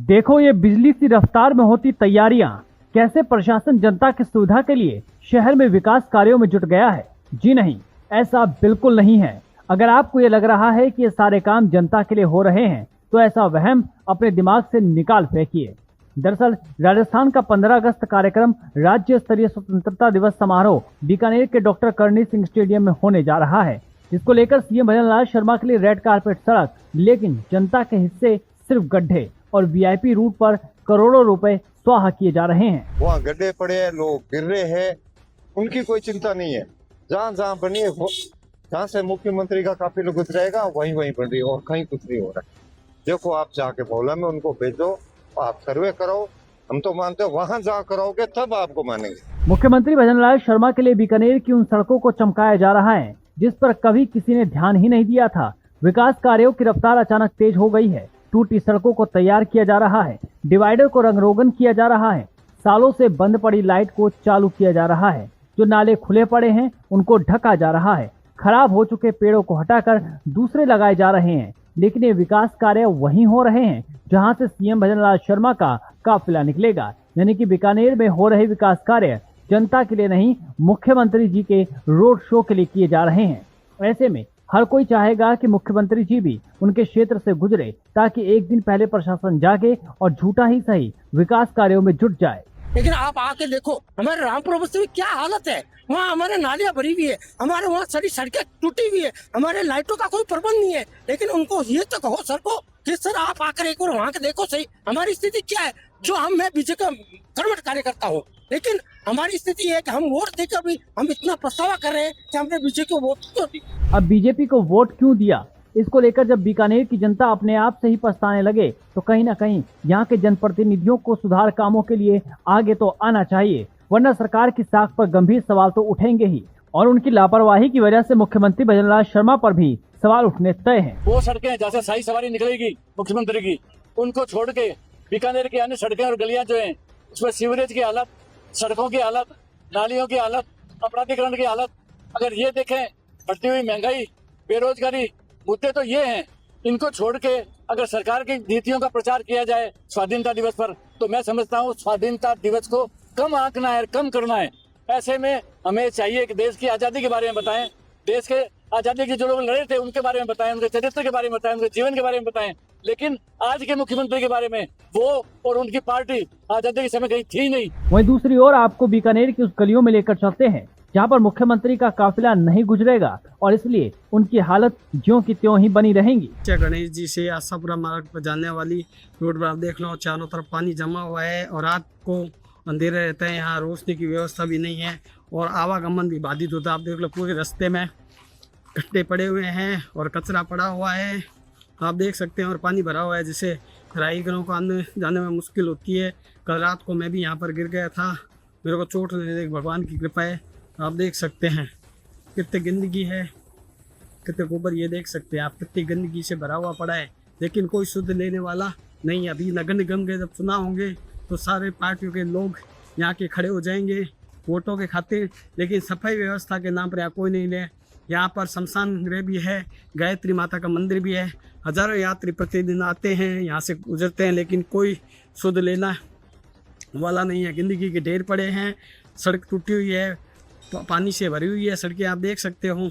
देखो ये बिजली सी रफ्तार में होती तैयारियां, कैसे प्रशासन जनता की सुविधा के लिए शहर में विकास कार्यों में जुट गया है। जी नहीं, ऐसा बिल्कुल नहीं है। अगर आपको ये लग रहा है कि ये सारे काम जनता के लिए हो रहे हैं तो ऐसा वहम अपने दिमाग से निकाल फेंकिए। दरअसल राजस्थान का 15 अगस्त कार्यक्रम राज्य स्तरीय स्वतंत्रता दिवस समारोह बीकानेर के डॉक्टर करणी सिंह स्टेडियम में होने जा रहा है, जिसको लेकर सीएम भजन लाल शर्मा के लिए रेड कारपेट सड़क, लेकिन जनता के हिस्से सिर्फ गड्ढे और वीआईपी रूट पर करोड़ों रुपए स्वाहा किए जा रहे हैं। वहाँ गड्ढे पड़े हैं, लोग गिर रहे हैं, उनकी कोई चिंता नहीं है। जहाँ जहाँ बनी है, जहाँ से मुख्यमंत्री का काफिला गुजरेगा वहीं वहीं बन रही है और कहीं कुछ नहीं हो रहा है। देखो आप जाके बोला में उनको भेजो, आप सर्वे करो। हम तो मानते हो वहाँ जा कराओगे तब आपको मानेंगे। मुख्यमंत्री भजन लाल शर्मा के लिए बीकानेर की उन सड़कों को चमकाया जा रहा है जिस पर कभी किसी ने ध्यान ही नहीं दिया था। विकास कार्यों की रफ्तार अचानक तेज हो गई है। टूटी सड़कों को तैयार किया जा रहा है, डिवाइडर को रंगरोगन किया जा रहा है, सालों से बंद पड़ी लाइट को चालू किया जा रहा है, जो नाले खुले पड़े हैं उनको ढका जा रहा है, खराब हो चुके पेड़ों को हटाकर दूसरे लगाए जा रहे हैं। लेकिन ये विकास कार्य वहीं हो रहे हैं जहां से सीएम भजन लाल शर्मा का काफिला निकलेगा, यानी कि बीकानेर में हो रहे विकास कार्य जनता के लिए नहीं, मुख्यमंत्री जी के रोड शो के लिए किए जा रहे हैं। ऐसे में हर कोई चाहेगा कि मुख्यमंत्री जी भी उनके क्षेत्र से गुजरे ताकि एक दिन पहले प्रशासन जागे और झूठा ही सही विकास कार्यों में जुट जाए। लेकिन आप आके देखो हमारे रामपुर बस्ती में क्या हालत है। वहाँ हमारे नालियाँ भरी हुई है, हमारे वहाँ सारी सड़कें टूटी हुई है, हमारे लाइटों का कोई प्रबंध नहीं है। लेकिन उनको ये तो कहो सर को कि सर आप आकर एक बार वहाँ के देखो सही हमारी स्थिति क्या है। जो मैं बीजेपी का कर्मठ कार्यकर्ता हूँ, लेकिन हमारी स्थिति है कि हम वोट देकर भी हम इतना पछतावा कर रहे हैं कि हमने बीजेपी को वोट क्यों दी। अब बीजेपी को वोट क्यों दिया, इसको लेकर जब बीकानेर की जनता अपने आप से ही पछताने लगे तो कहीं ना कहीं यहाँ के जनप्रतिनिधियों को सुधार कामों के लिए आगे तो आना चाहिए, वरना सरकार की साख पर गंभीर सवाल तो उठेंगे ही। और उनकी लापरवाही की वजह से मुख्यमंत्री भजन लाल शर्मा पर भी सवाल उठने तय हैं। वो सड़कें जैसे शाही सवारी निकलेगी मुख्यमंत्री की, उनको छोड़ के बीकानेर की अन्य सड़कें और गलियां जो हैं उसमें सीवरेज की हालत, सड़कों की हालत, नालियों की हालत, अपराधीकरण की हालत, अगर ये देखें बढ़ती हुई महंगाई, बेरोजगारी, मुद्दे तो ये हैं। इनको छोड़ के अगर सरकार की नीतियों का प्रचार किया जाए स्वाधीनता दिवस पर, तो मैं समझता हूँ स्वाधीनता दिवस को कम आंकना है, कम करना है। ऐसे में हमें चाहिए कि देश की आजादी के बारे में बताएं, देश के आजादी के जो लोग लड़े थे उनके बारे में बताएं, उनके चरित्र के बारे में बताएं, उनके जीवन के बारे में बताएं। लेकिन आज के मुख्यमंत्री के बारे में वो और उनकी पार्टी आजादी के समय कहीं थी नहीं। वहीं दूसरी ओर आपको बीकानेर की उस गलियों में लेकर चलते हैं जहां पर मुख्यमंत्री का काफिला नहीं गुजरेगा और इसलिए उनकी हालत ज्यों की त्यों ही बनी रहेंगी। गणेश जी से आशापुरा मार्ग पर जाने वाली रोड पर आप देख लो, चारों तरफ पानी जमा हुआ है और रात को अंधेरे रहते हैं। यहाँ रोशनी की व्यवस्था भी नहीं है और आवागमन भी बाधित होता है। आप देख लो पूरे रास्ते में गड्ढे पड़े हुए हैं और कचरा पड़ा हुआ है, आप देख सकते हैं, और पानी भरा हुआ है जिससे राहगीरों को आने जाने में मुश्किल होती है। कल रात को मैं भी यहाँ पर गिर गया था, मेरे को चोट नहीं लगी, भगवान की कृपा है। आप देख सकते हैं कितनी गंदगी है, कितने गोबर, ये देख सकते हैं आप कितनी गंदगी से भरा हुआ पड़ा है, लेकिन कोई शुद्ध लेने वाला नहीं। अभी नगर निगम के जब चुनाव होंगे तो सारे पार्टियों के लोग यहाँ के खड़े हो जाएंगे वोटों के खातिर, लेकिन सफाई व्यवस्था के नाम पर यहाँ कोई नहीं ले। यहाँ पर शमशान गृह भी है, गायत्री माता का मंदिर भी है, हजारों यात्री प्रतिदिन आते हैं, यहाँ से गुजरते हैं, लेकिन कोई शुद्ध लेना वाला नहीं है। गंदगी के ढेर पड़े हैं, सड़क टूटी हुई है, पानी से भरी हुई है सड़कें, आप देख सकते हो,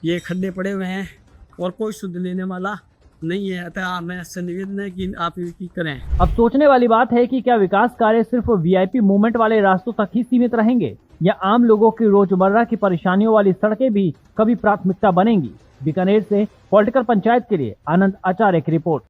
ये खड्डे पड़े हुए हैं और कोई शुद्ध लेने वाला नहीं है। अतः मैं इससे निवेदन है कि आप ये करें। अब सोचने वाली बात है कि क्या विकास कार्य सिर्फ वीआईपी मूवमेंट वाले रास्तों तक ही सीमित रहेंगे या आम लोगों की रोजमर्रा की परेशानियों वाली सड़कें भी कभी प्राथमिकता बनेंगी। बीकानेर से पॉलिटिकल पंचायत के लिए आनंद आचार्य की रिपोर्ट।